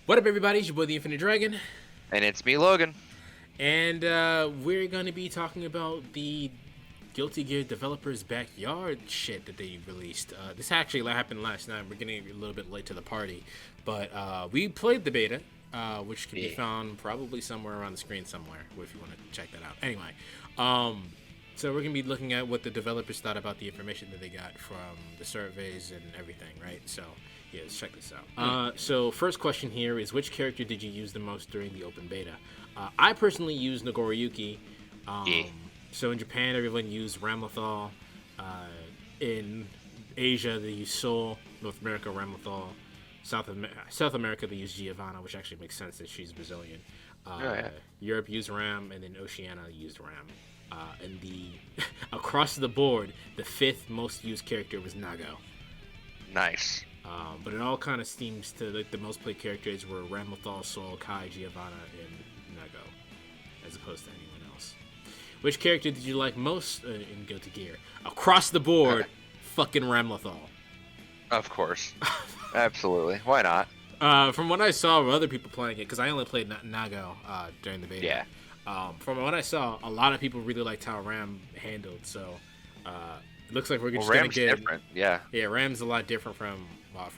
What up, everybody? It's your boy, the Infinite Dragon, And it's me, Logan. and we're going to be talking about the Guilty Gear developers' backyard shit that they released. This actually happened last night. We're getting a little bit late to the party, but we played the beta, which can be found probably somewhere around the screen somewhere, if you want to check that out. Anyway, so we're going to be looking at what the developers thought about the information that they got from the surveys and everything, right? So yeah, let's check this out. So first question here is, which character did you use the most during the open beta? I personally used Nagoriyuki. Yeah. So in Japan, everyone used Ramlethal. In Asia, they use Sol. North America, Ramlethal. South America, they use Giovanna, which actually makes sense that she's Brazilian. Europe used Ram, and then Oceania used Ram. And the across the board, the fifth most used character was Nago. Nice. But it all kind of seems to like the most played characters were Ramlethal, Sol, Kai, Giovanna, and Nago, as opposed to anyone else. Which character did you like most in Guilty Gear? Across the board, fucking Ramlethal. Of course. Absolutely. Why not? From what I saw of other people playing it, because I only played Nago during the beta. Yeah. From what I saw, a lot of people really liked how Ram handled. So it looks like we're just Ram's gonna get different. Yeah. Yeah, Ram's a lot different from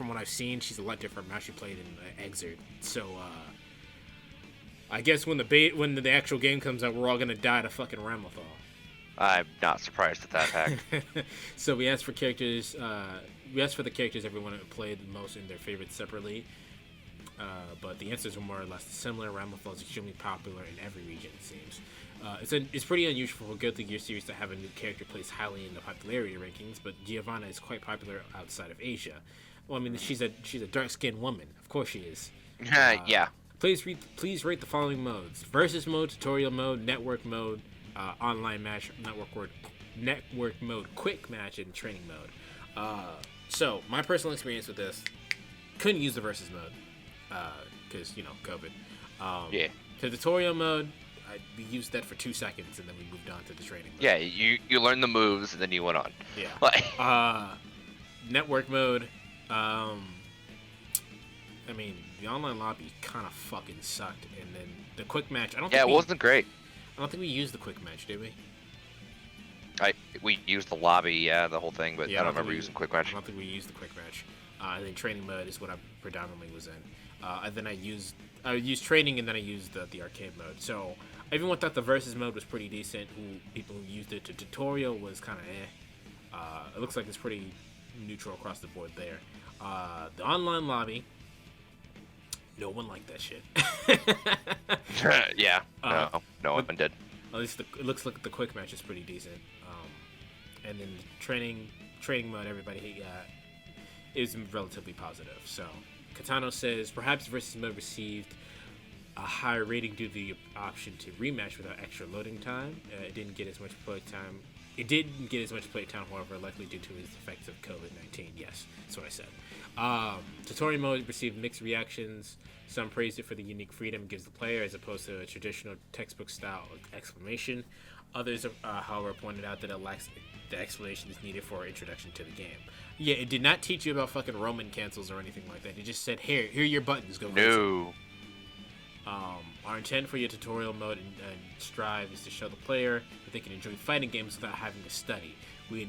what I've seen. She's a lot different from how she played in Exert. So I guess when the actual game comes out, we're all gonna die to fucking Ramlethal. I'm not surprised at that fact. So we asked for characters. We asked for the characters everyone played the most in their favorites separately. But the answers were more or less similar. Ramlethal is extremely popular in every region, it seems. It's pretty unusual for Guilty Gear series to have a new character placed highly in the popularity rankings, but Giovanna is quite popular outside of Asia. Well, I mean, she's a dark-skinned woman. Of course she is. Yeah. Please rate the following modes: versus mode, tutorial mode, network mode, online match, network mode, quick match, and training mode. So my personal experience with this, couldn't use the versus mode because COVID. Yeah. The tutorial mode, we used that for 2 seconds and then we moved on to the training mode. Yeah, you learn the moves and then you went on. Yeah. Like, Network mode. I mean, the online lobby kind of fucking sucked, and then the quick match. it wasn't great. I don't think we used the quick match, did we? We used the lobby, the whole thing, but Yeah, I don't remember using quick match. I don't think we used the quick match. And then training mode is what I predominantly was in. And then I used training, and then I used the arcade mode. So everyone thought the versus mode was pretty decent. People who used it to tutorial was kind of It looks like it's pretty neutral across the board there. The online lobby, no one liked that shit. Yeah. No one did. At least it looks like the quick match is pretty decent. And then the training mode, everybody is relatively positive. So Katano says perhaps versus mode received a higher rating due to the option to rematch without extra loading time. It didn't get as much play time. It didn't get as much play time, however, likely due to its effects of COVID-19. Yes, that's what I said. Tutorial mode received mixed reactions. Some praised it for the unique freedom it gives the player as opposed to a traditional textbook-style explanation. Others, however, pointed out that it lacks the explanation is needed for introduction to the game. Yeah, it did not teach you about fucking Roman cancels or anything like that. It just said, here are your buttons. Go. No. Our intent for your tutorial mode and Strive is to show the player that they can enjoy fighting games without having to study. We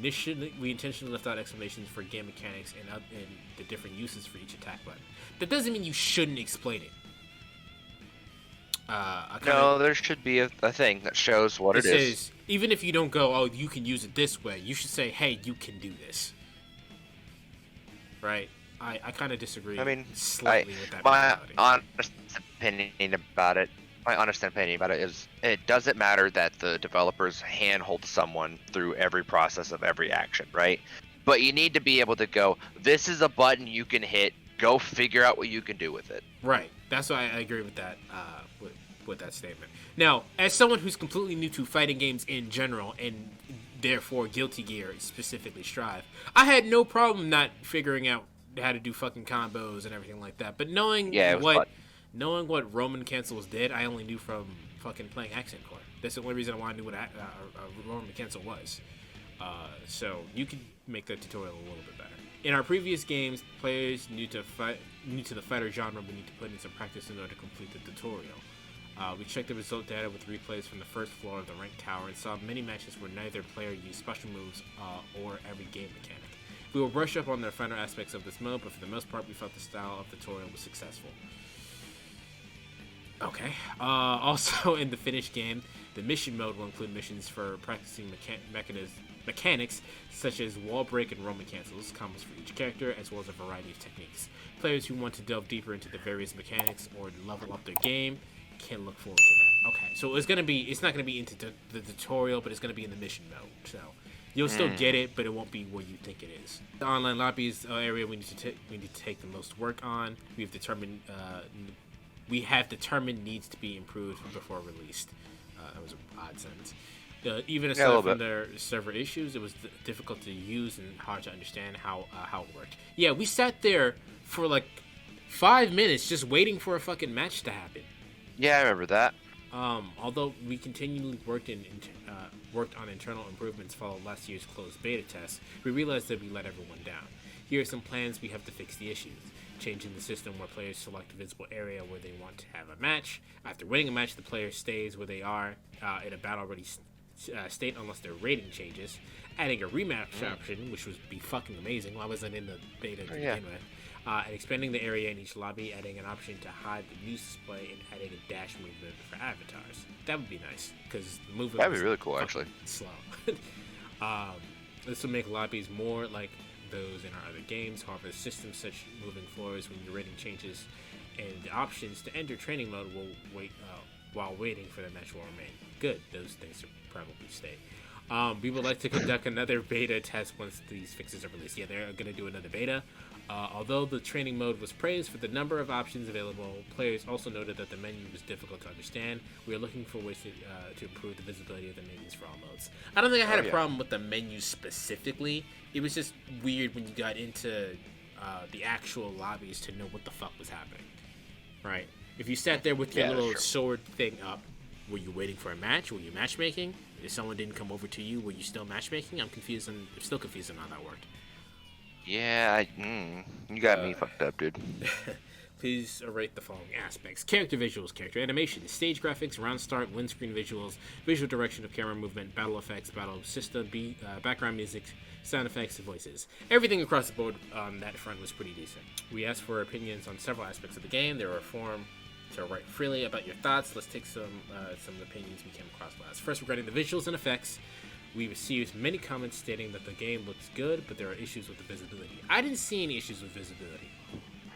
intentionally left out explanations for game mechanics and the different uses for each attack button. That doesn't mean you shouldn't explain it. No, there should be a thing that shows what it is. It says, even if you don't go, oh, you can use it this way, you should say, hey, you can do this. Right? I kind of disagree slightly with that. My honest opinion about it is it doesn't matter that the developers handhold someone through every process of every action, right? But you need to be able to go, this is a button you can hit, go figure out what you can do with it. Right. That's why I agree with that, with that statement. Now, as someone who's completely new to fighting games in general, and therefore Guilty Gear, specifically Strive, I had no problem not figuring out how to do fucking combos and everything like that. But knowing what Roman cancels did, I only knew from fucking playing Accent Core. That's the only reason why I knew what a Roman cancel was. So you could make the tutorial a little bit better. In our previous games, players new to the fighter genre would need to put in some practice in order to complete the tutorial. We checked the result data with replays from the first floor of the ranked tower and saw many matches where neither player used special moves or every game mechanic. We will brush up on the finer aspects of this mode, but for the most part, we felt the style of the tutorial was successful. Okay. Also, in the finished game, the mission mode will include missions for practicing mechanics such as wall break and Roman cancels, combos for each character, as well as a variety of techniques. Players who want to delve deeper into the various mechanics or level up their game can look forward to that. Okay, so it's not gonna be into the tutorial, but it's gonna be in the mission mode. So you'll still get it, but it won't be where you think it is. The online lobbies area we need to take the most work on. We have determined needs to be improved before released. That was an odd sentence. Even aside from their server issues, it was difficult to use and hard to understand how it worked. Yeah, we sat there for like 5 minutes just waiting for a fucking match to happen. Yeah, I remember that. Although we continually worked on internal improvements following last year's closed beta test, we realized that we let everyone down. Here are some plans we have to fix the issues. Changing the system where players select a visible area where they want to have a match. After winning a match, the player stays where they are in a battle ready state unless their rating changes. Adding a rematch option, which would be fucking amazing. Why wasn't in the beta to begin with? And expanding the area in each lobby, adding an option to hide the news display, and adding a dash movement for avatars. That would be nice, because the movement that'd be really cool, actually. Slow. This will make lobbies more like those in our other games. However, the system such moving floors when your rating changes, and the options to enter training mode will wait while waiting for the match will remain. Good. Those things will probably stay. We would like to conduct another beta test once these fixes are released. Yeah, they're going to do another beta. Although the training mode was praised for the number of options available, players also noted that the menu was difficult to understand. We are looking for ways to improve the visibility of the menus for all modes. I don't think I had a problem with the menu specifically. It was just weird when you got into the actual lobbies to know what the fuck was happening. Right? If you sat there with your little sword thing up, were you waiting for a match? Were you matchmaking? If someone didn't come over to you, were you still matchmaking? I'm still confused on how that worked. Yeah, you got me fucked up, dude. Please rate the following aspects: character visuals, character animation, stage graphics, round start, windscreen visuals, visual direction of camera movement, battle effects, battle system, background music, sound effects, and voices. Everything across the board on that front was pretty decent. We asked for opinions on several aspects of the game. There were a forum to write freely about your thoughts. Let's take some opinions we came across last. First, regarding the visuals and effects, we received many comments stating that the game looks good, but there are issues with the visibility. I didn't see any issues with visibility.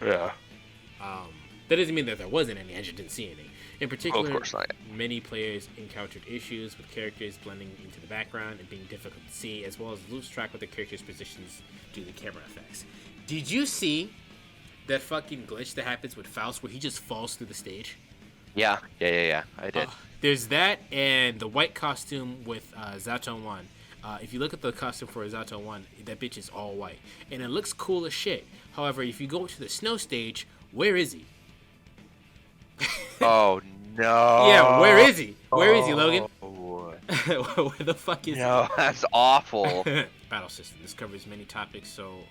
Yeah. That doesn't mean that there wasn't any. I just didn't see any. In particular, of course not. Many players encountered issues with characters blending into the background and being difficult to see, as well as lose track with the characters' positions due to camera effects. Did you see that fucking glitch that happens with Faust where he just falls through the stage? Yeah. I did. There's that, and the white costume with Zato 1. If you look at the costume for Zato 1, that bitch is all white. And it looks cool as shit. However, if you go to the snow stage, where is he? Oh, no. Yeah, where is he? Where is he, Logan? Where the fuck is he? No, that's awful. Battle system. This covers many topics, so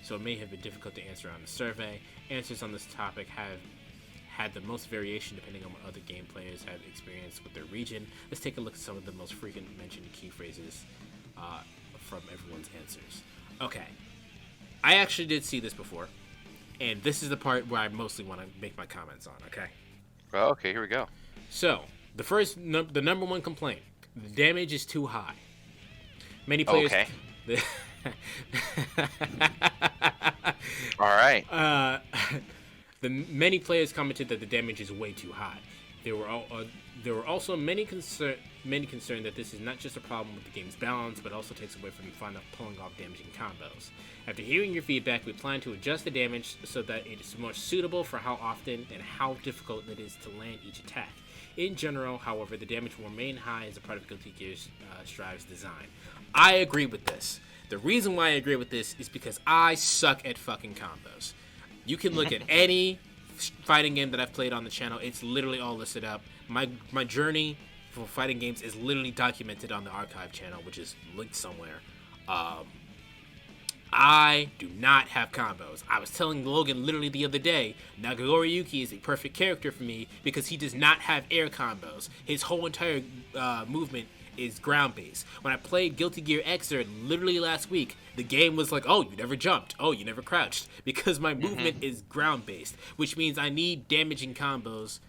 it may have been difficult to answer on the survey. Answers on this topic have had the most variation depending on what other game players have experienced with their region. Let's take a look at some of the most frequent mentioned key phrases from everyone's answers. Okay, I actually did see this before, and this is the part where I mostly want to make my comments on. Okay. Oh, okay, here we go. So the number one complaint: the damage is too high. Many players. Okay. All right. Many players commented that the damage is way too high. There were also many concerned that this is not just a problem with the game's balance, but also takes away from the fun of pulling off damaging combos. After hearing your feedback, we plan to adjust the damage so that it is more suitable for how often and how difficult it is to land each attack. In general, however, the damage will remain high as a part of Guilty Gear Strive's design. I agree with this. The reason why I agree with this is because I suck at fucking combos. You can look at any fighting game that I've played on the channel. It's literally all listed up. My journey for fighting games is literally documented on the archive channel, which is linked somewhere. I do not have combos. I was telling Logan literally the other day, Nagoriyuki is a perfect character for me because he does not have air combos. His whole entire movement is ground based. When I played Guilty Gear Xrd literally last week, the game was like, oh, you never jumped. Oh, you never crouched. Because my movement is ground based, which means I need damaging combos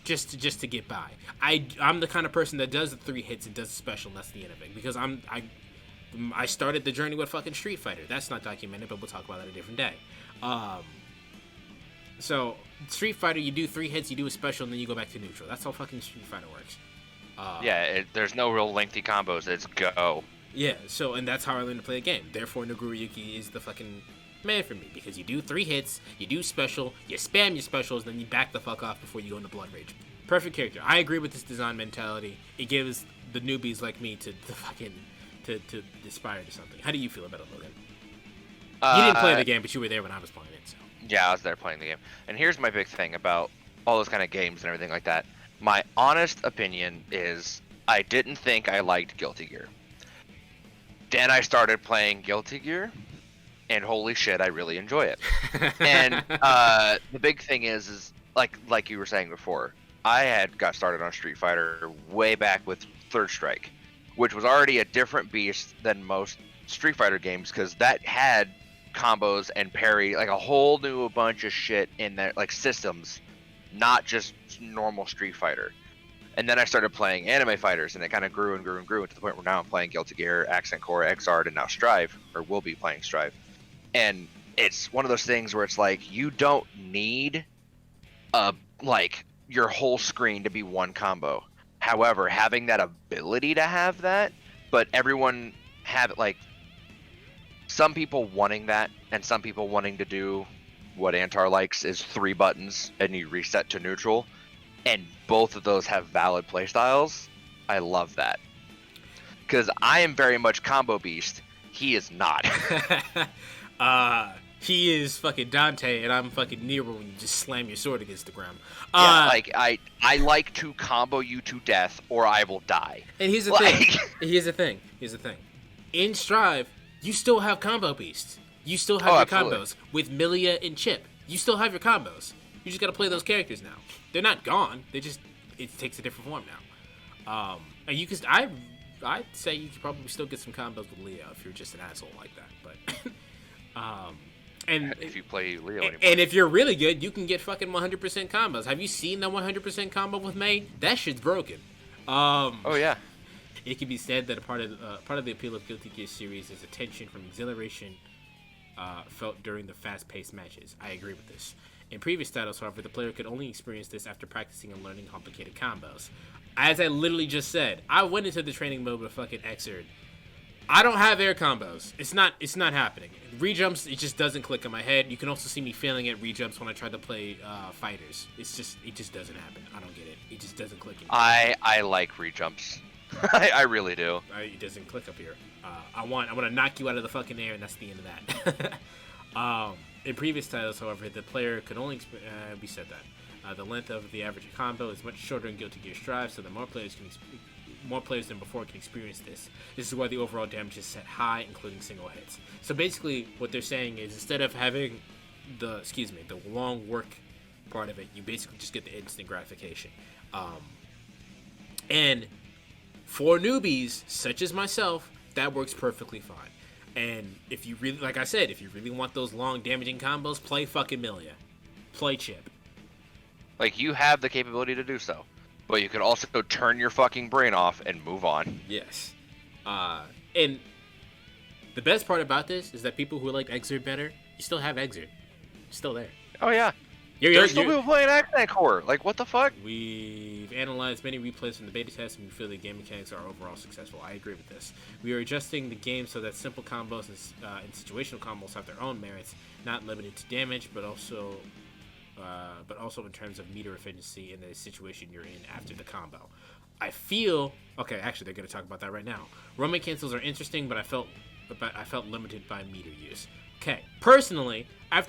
just to get by. I'm the kind of person that does the 3 hits and does the special, and that's the end of it. Because I started the journey with fucking Street Fighter. That's not documented, but we'll talk about that a different day. So, Street Fighter, you do 3 hits, you do a special, and then you go back to neutral. That's how fucking Street Fighter works. There's no real lengthy combos. It's go. Yeah, so, and that's how I learned to play the game. Therefore, Nagoriyuki is the fucking man for me. Because you do 3 hits, you do special, you spam your specials, then you back the fuck off before you go into Blood Rage. Perfect character. I agree with this design mentality. It gives the newbies like me to fucking... to aspire to something. How do you feel about it, Logan? You didn't play the game, but you were there when I was playing it, so. Yeah, I was there playing the game. And here's my big thing about all those kind of games and everything like that. My honest opinion is I didn't think I liked Guilty Gear. Then I started playing Guilty Gear, and holy shit, I really enjoy it. And the big thing is like you were saying before, I had got started on Street Fighter way back with Third Strike, which was already a different beast than most Street Fighter games because that had combos and parry, like a whole new bunch of shit in there, like systems, not just normal Street Fighter. And then I started playing anime fighters, and it kind of grew and grew and grew to the point where now I'm playing Guilty Gear, Accent Core, Xrd, and now Strive, or will be playing Strive. And it's one of those things where it's like you don't need like your whole screen to be one combo. However, having that ability to have that, but everyone have it, like some people wanting that and some people wanting to do what Antar likes is 3 buttons and you reset to neutral, and both of those have valid playstyles. I love that because I am very much combo beast. He is not. He is fucking Dante, and I'm fucking Nero when you just slam your sword against the ground. Like I like to combo you to death, or I will die. And here's the thing. Here's the thing. In Strive, you still have combo beasts. You still have your absolutely. combos with Milia and Chip. You still have your combos. You just gotta play those characters now. They're not gone. It takes a different form now. And you can. I'd say you could probably still get some combos with Leo if you're just an asshole like that. But. And if you play Leo anymore. And if you're really good, you can get fucking 100% combos. Have you seen the 100% combo with May? That shit's broken. Oh yeah. It can be said that a part of the appeal of Guilty Gear series is a tension from exhilaration felt during the fast-paced matches. I agree with this. In previous titles, however, the player could only experience this after practicing and learning complicated combos. As I literally just said, I went into the training mode with fucking Xrd. I don't have air combos. It's not happening. Rejumps, it just doesn't click in my head. You can also see me failing at rejumps when I try to play fighters. It just doesn't happen. I don't get it. It just doesn't click in my head. I like rejumps. I really do. It doesn't click up here. I want to knock you out of the fucking air, and that's the end of that. In previous titles, however, the player could only we said that the length of the average combo is much shorter in Guilty Gear Strive, so that more players than before can experience this. This is why the overall damage is set high, including single hits. So basically, what they're saying is instead of having the long work part of it, you basically just get the instant gratification. And for newbies such as myself, that works perfectly fine. And if you really, like I said, if you really want those long damaging combos, play fucking Milia. Play Chip. Like, you have the capability to do so. But you can also turn your fucking brain off and move on. Yes. And the best part about this is that people who like Xrd better, you still have Xrd. It's still there. Oh, yeah. There's still people playing Accent Core. Like, what the fuck? We've analyzed many replays from the beta test, and we feel the game mechanics are overall successful. I agree with this. We are adjusting the game so that simple combos and situational combos have their own merits, not limited to damage, but also in terms of meter efficiency in the situation you're in after the combo. I feel actually they're going to talk about that right now. Roman cancels are interesting, but I felt limited by meter use. Okay, personally, I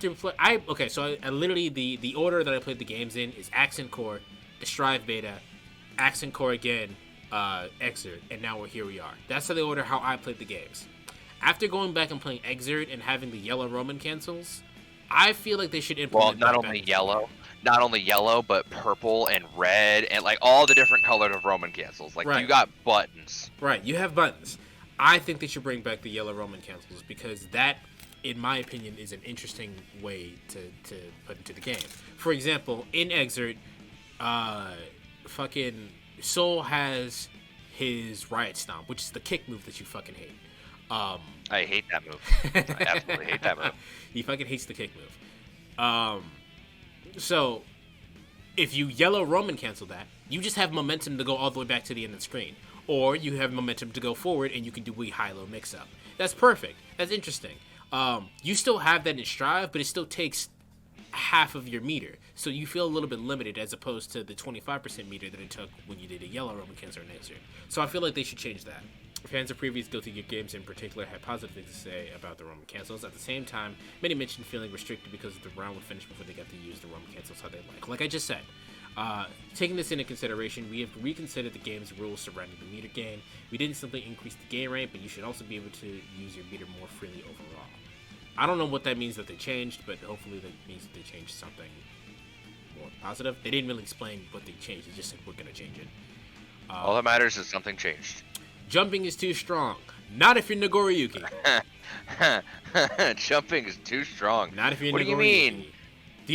literally the order that I played the games in is Accent Core, the Strive beta, Accent Core again, Xrd, and now here we are. That's the order how I played the games. After going back and playing Exert and having the yellow Roman cancels, I feel like they should Well, implement not that only back. yellow, not only yellow, but purple and red and like all the different colors of Roman cancels. Like Right. you got buttons. Right, you have buttons. I think they should bring back the yellow Roman cancels because that, in my opinion, is an interesting way to put into the game. For example, in Exert, fucking Soul has his Riot Stomp, which is the kick move that you fucking hate. I hate that move. I absolutely hate that move. He fucking hates the kick move. So if you yellow Roman cancel that, you just have momentum to go all the way back to the end of the screen. Or you have momentum to go forward and you can do a high-low mix-up. That's perfect. That's interesting. You still have that in Strive, but it still takes half of your meter. So you feel a little bit limited as opposed to the 25% meter that it took when you did a yellow Roman cancel or an Exert. So I feel like they should change that. Fans of previous Guilty Gear games in particular had positive things to say about the Roman cancels. At the same time, many mentioned feeling restricted because the round would finish before they got to use the Roman cancels how they like. Like I just said, taking this into consideration, we have reconsidered the game's rules surrounding the meter gain. We didn't simply increase the gain rate, but you should also be able to use your meter more freely overall. I don't know what that means that they changed, but hopefully that means that they changed something more positive. They didn't really explain what they changed. They just said, we're going to change it. All that matters is something changed. Jumping is too strong. Not if you're Nagoriyuki. Jumping is too strong. Not if you're Nagoriyuki. What do you mean?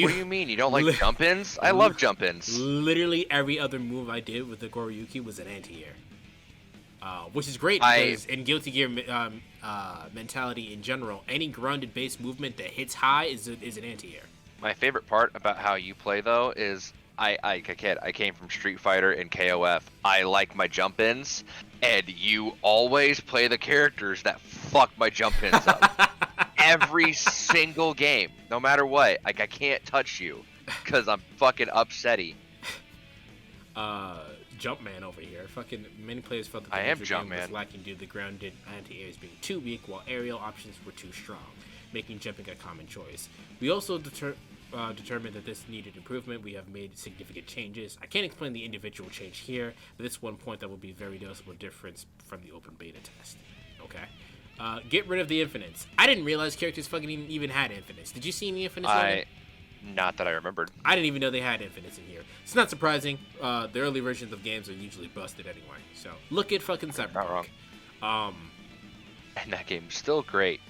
What do you mean? You don't like jump-ins? I love jump-ins. Literally every other move I did with the Goriyuki was an anti-air. Which is great because in Guilty Gear mentality in general, any grounded-based movement that hits high is an anti-air. My favorite part about how you play, though, is I came from Street Fighter and KOF. I like my jump-ins, and you always play the characters that fuck my jump-ins up. Every single game, no matter what. Like, I can't touch you because I'm fucking upsetty. Jumpman over here. Fucking many players felt that I the am game was Jumpman. lacking due to the grounded anti-airs being too weak, while aerial options were too strong, making jumping a common choice. We also determined that this needed improvement. We have made significant changes. I can't explain the individual change here, but this one point that will be a very noticeable difference from the open beta test. Okay. Get rid of the infinites. I didn't realize characters fucking even had infinites. Did you see any infinites? Not that I remembered. I didn't even know they had infinites in here. It's not surprising. The early versions of games are usually busted anyway. So look at fucking Cyberpunk. Not wrong. And that game's still great.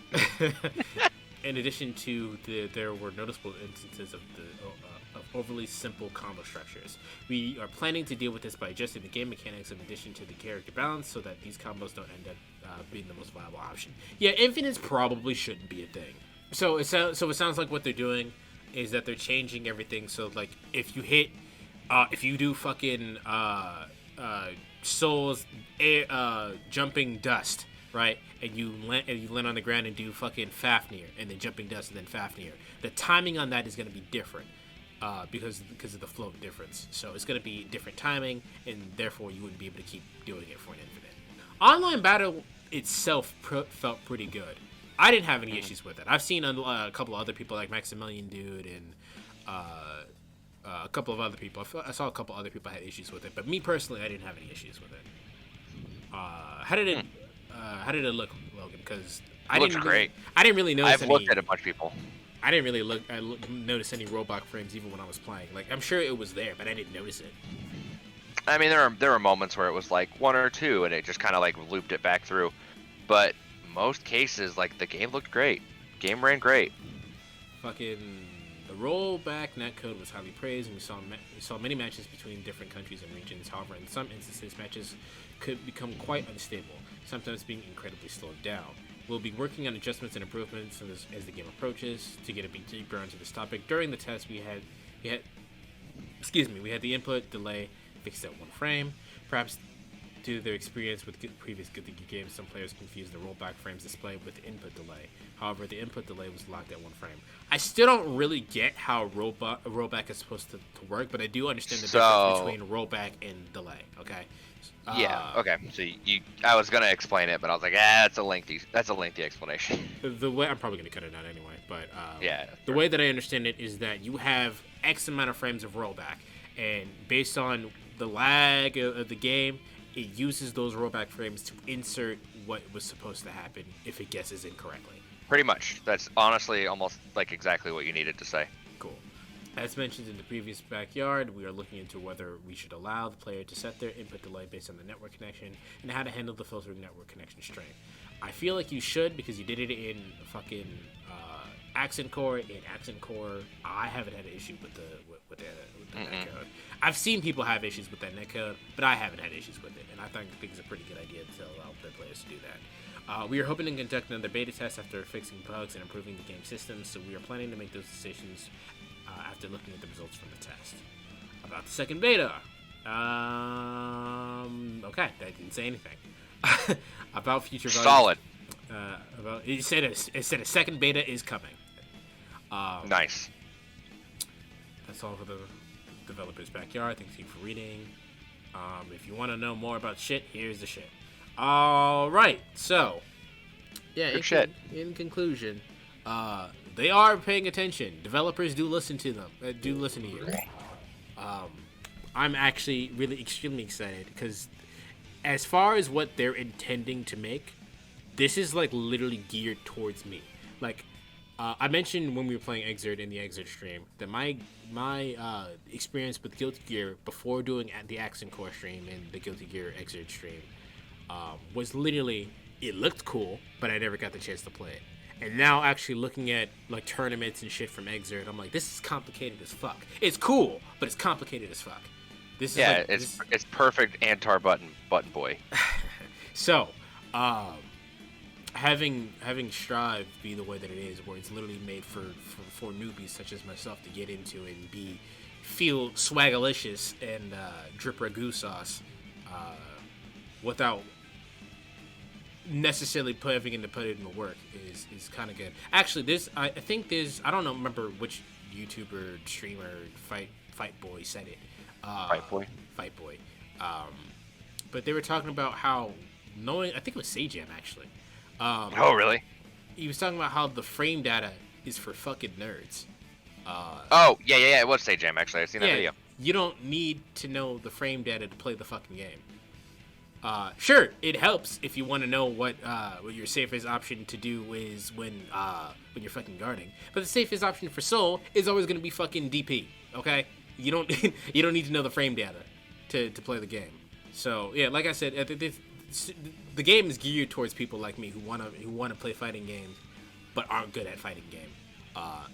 In addition to there were noticeable instances of overly simple combo structures. We are planning to deal with this by adjusting the game mechanics in addition to the character balance so that these combos don't end up being the most viable option. Yeah, infinites probably shouldn't be a thing. So it sounds like what they're doing is that they're changing everything. So like if you do fucking Soul's jumping dust, right? And you land on the ground and do fucking Fafnir, and then jumping dust, and then Fafnir. The timing on that is going to be different because of the float difference. So it's going to be different timing, and therefore you wouldn't be able to keep doing it for an infinite. Online battle itself felt pretty good. I didn't have any issues with it. I've seen a couple of other people like Maximilian Dude and a couple of other people. I saw a couple other people had issues with it, but me personally, I didn't have any issues with it. How did it look, Logan? Because I didn't really notice. I've looked at a bunch of people. I didn't really notice any robot frames even when I was playing. Like I'm sure it was there, but I didn't notice it. I mean, there were moments where it was like one or two, and it just kind of like looped it back through. But most cases, like the game looked great. Game ran great. Fucking the rollback netcode was highly praised, and we saw many matches between different countries and regions. However, in some instances, matches could become quite unstable, sometimes being incredibly slowed down. We'll be working on adjustments and improvements as the game approaches. To get a bit deeper into this topic, during the test we had the input delay fixed at one frame. Perhaps due to their experience with previous Guilty Gear games, some players confused the rollback frames display with the input delay. However, the input delay was locked at one frame. I still don't really get how rollback is supposed to work, but I do understand the difference between rollback and delay. Okay. Yeah. Okay. So I was gonna explain it, but I was like, that's a lengthy explanation. The way I'm probably gonna cut it out anyway, but yeah. The way that I understand it is that you have X amount of frames of rollback, and based on the lag of the game, it uses those rollback frames to insert what was supposed to happen if it guesses incorrectly. Pretty much. That's honestly almost like exactly what you needed to say. Cool. As mentioned in the previous backyard, we are looking into whether we should allow the player to set their input delay based on the network connection and how to handle the filtering network connection string. I feel like you should because you did it in fucking Accent Core. In Accent Core, I haven't had an issue with the netcode. I've seen people have issues with that netcode, but I haven't had issues with it, and I think it's a pretty good idea to allow their players to do that. We are hoping to conduct another beta test after fixing bugs and improving the game system, so we are planning to make those decisions after looking at the results from the test. About the second beta. Okay, that didn't say anything. About future volumes. Solid. It said a second beta is coming. Nice. That's all for the developer's backyard. Thank you for reading. If you want to know more about shit, here's the shit. All right, so yeah, in conclusion, they are paying attention. Developers do listen to them. Do listen to you. I'm actually really extremely excited because, as far as what they're intending to make, this is like literally geared towards me. Like, I mentioned when we were playing Exert in the Exert stream that my experience with Guilty Gear before doing the Accent Core stream and the Guilty Gear Exert stream was literally, it looked cool, but I never got the chance to play it. And now actually looking at like tournaments and shit from Exert, I'm like, this is complicated as fuck. It's cool, but it's complicated as fuck. This is it's perfect Antar button boy. So, having Strive be the way that it is, where it's literally made for newbies such as myself to get into and feel swagalicious and drip ragu sauce without necessarily having to put it in the work is kind of good. Actually, I think I don't remember which YouTuber, streamer, fight boy said it. Fight boy. But they were talking about how I think it was Sajam actually. Oh, really? He was talking about how the frame data is for fucking nerds. Oh, yeah, it was Sajam, actually. I've seen that video. You don't need to know the frame data to play the fucking game. Sure, it helps if you want to know what your safest option to do is when you're fucking guarding. But the safest option for Soul is always going to be fucking DP, okay? You don't need to know the frame data to play the game. So, yeah, like I said, the game is geared towards people like me who want to play fighting games but aren't good at fighting game.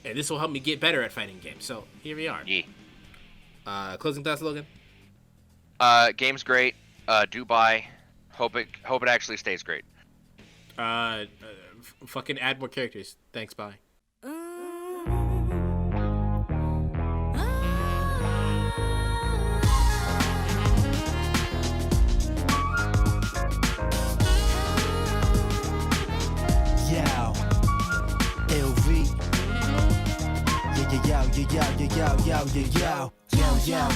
And this will help me get better at fighting games. So, here we are. Yeah. Closing thoughts, Logan? Game's great. Do buy. Hope it actually stays great. Fucking add more characters. Thanks, bye. Yo,